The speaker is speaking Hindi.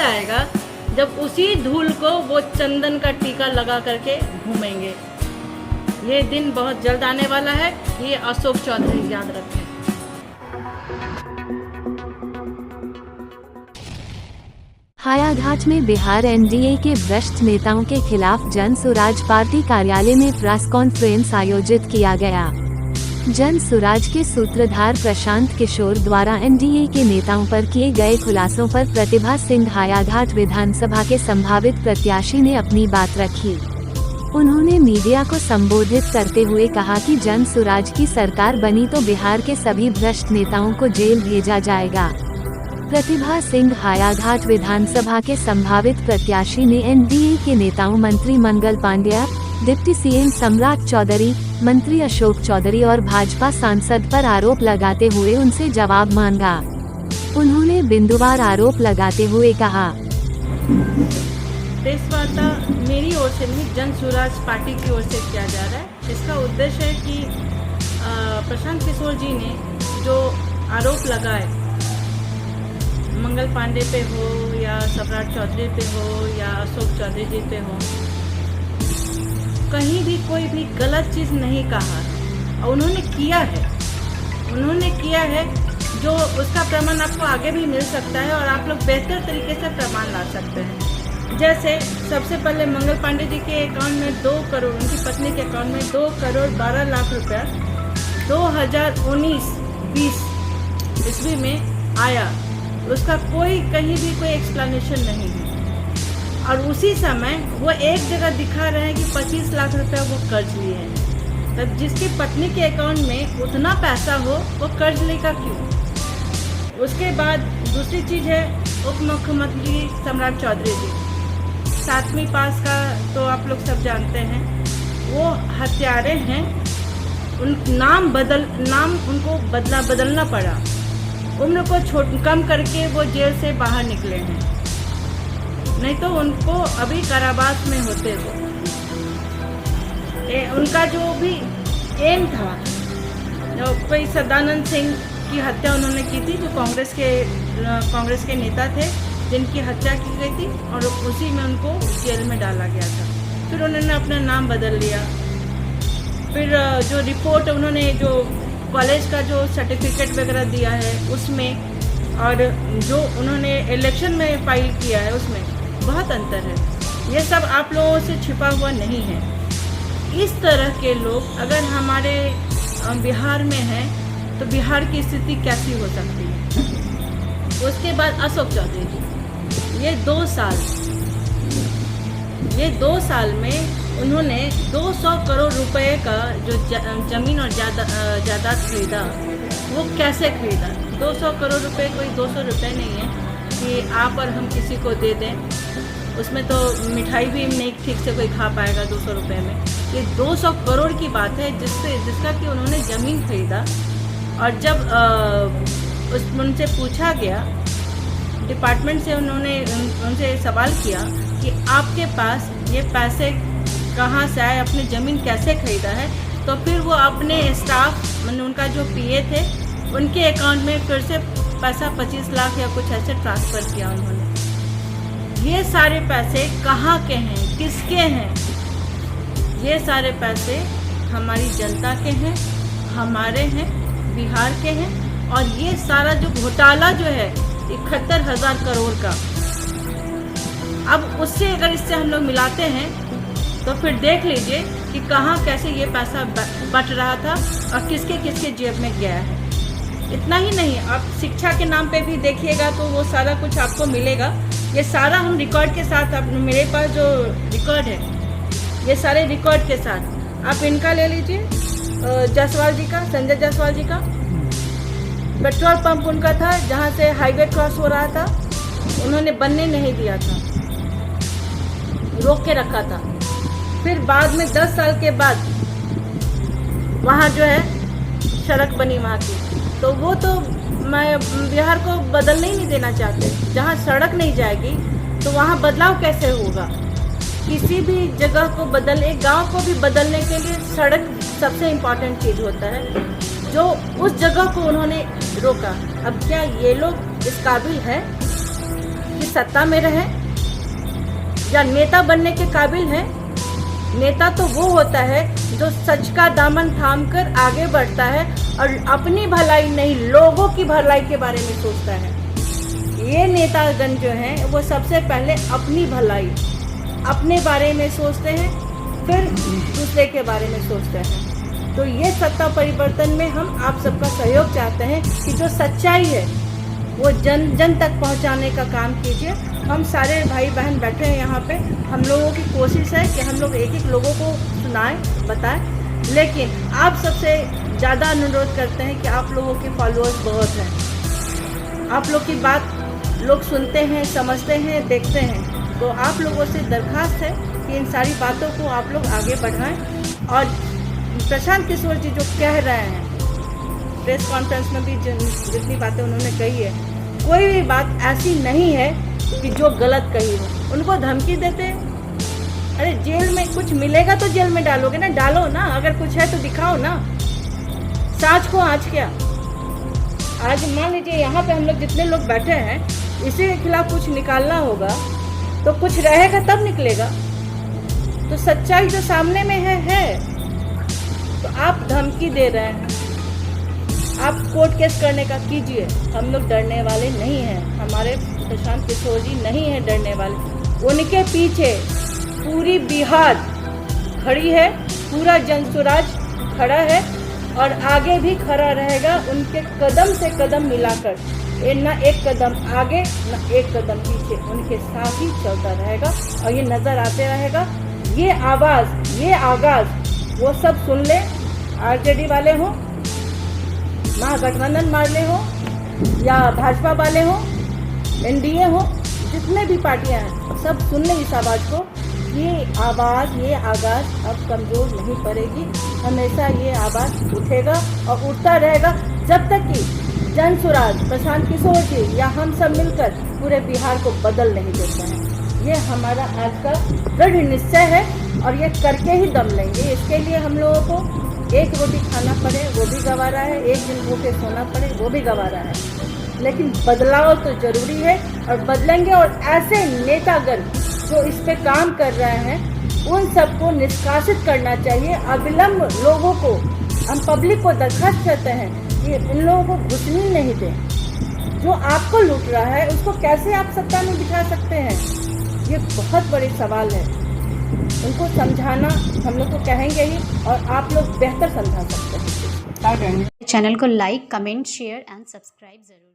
आएगा जब उसी धूल को वो चंदन का टीका लगा करके घूमेंगे। ये दिन बहुत जल्द आने वाला है, ये अशोक चौधरी याद रखें। हायाघाट में बिहार एनडीए के भ्रष्ट नेताओं के खिलाफ जन सुराज पार्टी कार्यालय में प्रेस कॉन्फ्रेंस आयोजित किया गया। जन सुराज के सूत्रधार प्रशांत किशोर द्वारा एनडीए के नेताओं पर किए गए खुलासों पर प्रतिभा सिंह हायाघाट विधानसभा के संभावित प्रत्याशी ने अपनी बात रखी। उन्होंने मीडिया को संबोधित करते हुए कहा कि जन सुराज की सरकार बनी तो बिहार के सभी भ्रष्ट नेताओं को जेल भेजा जाएगा। प्रतिभा सिंह हायाघाट विधानसभा के संभावित प्रत्याशी ने एनडीए के नेताओं मंत्री मंगल पांड्या, डिप्टी सीएम सम्राट चौधरी, मंत्री अशोक चौधरी और भाजपा सांसद पर आरोप लगाते हुए उनसे जवाब मांगा। उन्होंने बिंदुवार आरोप लगाते हुए कहा, प्रेस वार्ता मेरी ओर से नहीं, जन सुराज पार्टी की ओर से किया जा रहा है। इसका उद्देश्य है कि प्रशांत किशोर जी ने जो आरोप लगाए, मंगल पांडे पे हो या सम्राट चौधरी पे हो या अशोक चौधरी जी पे हो, कहीं भी कोई भी गलत चीज़ नहीं कहा और उन्होंने किया है जो उसका प्रमाण आपको आगे भी मिल सकता है और आप लोग बेहतर तरीके से प्रमाण ला सकते हैं। जैसे सबसे पहले मंगल पांडे जी के अकाउंट में 2 करोड़, उनकी पत्नी के अकाउंट में 2 करोड़ 12 लाख रुपया 2019-20 ईस्वी में आया। उसका कहीं भी कोई एक्सप्लेनेशन नहीं है। और उसी समय वो एक जगह दिखा रहे हैं कि 25 लाख रुपया वो कर्ज लिए हैं। तब जिसकी पत्नी के अकाउंट में उतना पैसा हो वो कर्ज लेगा क्यों? उसके बाद दूसरी चीज़ है उप मुख्यमंत्री सम्राट चौधरी जी, 7वीं पास का तो आप लोग सब जानते हैं, वो हत्यारे हैं। नाम उनको बदलना पड़ा। उम्र को कम करके वो जेल से बाहर निकले हैं, नहीं तो उनको अभी कारावास में होते वो। उनका जो भी एम था, कोई सदानंद सिंह की हत्या उन्होंने की थी, जो कांग्रेस के नेता थे जिनकी हत्या की गई थी, और उसी में उनको जेल में डाला गया था। फिर उन्होंने अपना नाम बदल लिया। फिर जो रिपोर्ट उन्होंने जो कॉलेज का जो सर्टिफिकेट वगैरह दिया है उसमें, और जो उन्होंने इलेक्शन में फाइल किया है उसमें बहुत अंतर है। ये सब आप लोगों से छिपा हुआ नहीं है। इस तरह के लोग अगर हमारे बिहार में हैं तो बिहार की स्थिति कैसी हो सकती है? उसके बाद अशोक चौधरी जी, ये 2 साल में उन्होंने 200 करोड़ रुपए का जो जमीन और जायदाद खरीदा, वो कैसे खरीदा? 200 करोड़ रुपए कोई 200 रुपये नहीं है कि आप और हम किसी को दे दें। उसमें तो मिठाई भी नहीं ठीक से कोई खा पाएगा 200 रुपये में। ये 200 करोड़ की बात है जिसका कि उन्होंने ज़मीन खरीदा। और जब उनसे पूछा गया, डिपार्टमेंट से उनसे सवाल किया कि आपके पास ये पैसे कहाँ से आए, अपनी ज़मीन कैसे खरीदा है, तो फिर वो अपने स्टाफ, मतलब उनका जो पीए थे, उनके अकाउंट में फिर से पैसा 25 लाख या कुछ ऐसे ट्रांसफ़र किया उन्होंने। ये सारे पैसे कहाँ के हैं, किसके हैं? ये सारे पैसे हमारी जनता के हैं, हमारे हैं, बिहार के हैं। और ये सारा जो घोटाला जो है 71,000 करोड़ का, अब उससे अगर इससे हम लोग मिलाते हैं तो फिर देख लीजिए कि कहाँ कैसे ये पैसा बट रहा था और किसके किसके जेब में गया है। इतना ही नहीं, आप शिक्षा के नाम पे भी देखिएगा तो वो सारा कुछ आपको मिलेगा। ये सारा हम रिकॉर्ड के साथ, अब मेरे पास जो रिकॉर्ड है, ये सारे रिकॉर्ड के साथ आप इनका ले लीजिए, जायसवाल जी का, संजय जायसवाल जी का। पेट्रोल पंप उनका था जहाँ से हाईवे क्रॉस हो रहा था, उन्होंने बनने नहीं दिया था, रोक के रखा था। फिर बाद में 10 साल के बाद वहाँ जो है सड़क बनी वहाँ की, तो वो तो मैं बिहार को बदलने ही नहीं देना चाहते। जहाँ सड़क नहीं जाएगी तो वहाँ बदलाव कैसे होगा? किसी भी जगह को बदलने, गांव को भी बदलने के लिए सड़क सबसे इम्पॉर्टेंट चीज़ होता है, जो उस जगह को उन्होंने रोका। अब क्या ये लोग इस काबिल है कि सत्ता में रहें या नेता बनने के काबिल हैं। नेता तो वो होता है जो सच का दामन थामकर आगे बढ़ता है और अपनी भलाई नहीं लोगों की भलाई के बारे में सोचता है। ये नेतागण जो हैं वो सबसे पहले अपनी भलाई अपने बारे में सोचते हैं, फिर दूसरे के बारे में सोचते हैं। तो ये सत्ता परिवर्तन में हम आप सबका सहयोग चाहते हैं कि जो सच्चाई है वो जन जन तक पहुंचाने का काम कीजिए। हम सारे भाई बहन बैठे हैं यहाँ पे, हम लोगों की कोशिश है कि हम लोग एक एक लोगों को सुनाएं, बताएं, लेकिन आप सबसे ज़्यादा अनुरोध करते हैं कि आप लोगों के फॉलोअर्स बहुत हैं, आप लोग की बात लोग सुनते हैं, समझते हैं, देखते हैं। तो आप लोगों से दरखास्त है कि इन सारी बातों को आप लोग आगे बढ़ाएं। और प्रशांत किशोर जी जो कह रहे हैं प्रेस कॉन्फ्रेंस में भी जितनी बातें उन्होंने कही है, कोई भी बात ऐसी नहीं है कि जो गलत कही हो। उनको धमकी देते, अरे जेल में कुछ मिलेगा तो जेल में डालोगे ना, डालो ना, अगर कुछ है तो दिखाओ ना, सांच को आँच क्या। आज मान लीजिए यहाँ पे हम लोग जितने लोग बैठे हैं, इसी के खिलाफ कुछ निकालना होगा तो कुछ रहेगा तब निकलेगा। तो सच्चाई जो सामने में है। तो आप धमकी दे रहे हैं, आप कोर्ट केस करने का कीजिए, हम लोग डरने वाले नहीं हैं। हमारे प्रशांत किशोर जी नहीं है डरने वाले। उनके पीछे पूरी बिहार खड़ी है, पूरा जनसुराज खड़ा है और आगे भी खड़ा रहेगा, उनके कदम से कदम मिलाकर। न एक कदम आगे न एक कदम पीछे, उनके साथ ही चलता रहेगा और ये नजर आते रहेगा। ये आवाज़, ये आगाज़ वो सब सुन ले, आरजेडी वाले हो, महागठबंधन वाले हो या भाजपा वाले हो, एनडीए हो, जितने भी पार्टियां हैं सब सुन ले इस आवाज़ को। ये आवाज़, ये आगाज़ अब कमज़ोर नहीं पड़ेगी, हमेशा ये आवाज़ उठेगा और उठता रहेगा जब तक कि जनसुराज प्रशांत किशोर जी या हम सब मिलकर पूरे बिहार को बदल नहीं देते हैं। ये हमारा आज का दृढ़ निश्चय है और ये करके ही दम लेंगे। इसके लिए हम लोगों को एक रोटी खाना पड़े वो भी गंवारा है, एक दिन भूखे सोना पड़े वो भी गंवारा है, लेकिन बदलाव तो जरूरी है और बदलेंगे। और ऐसे नेतागण जो इस पे काम कर रहे हैं उन सबको निष्कासित करना चाहिए अविलंब। लोगों को, हम पब्लिक को दरखास्त करते हैं कि इन लोगों को घुसनी नहीं दें। जो आपको लूट रहा है उसको कैसे आप सत्ता में बिठा सकते हैं, ये बहुत बड़े सवाल है। उनको समझाना हम लोग को कहेंगे ही और आप लोग बेहतर समझा सकते हैं। चैनल को like, comment, share and subscribe जरूर।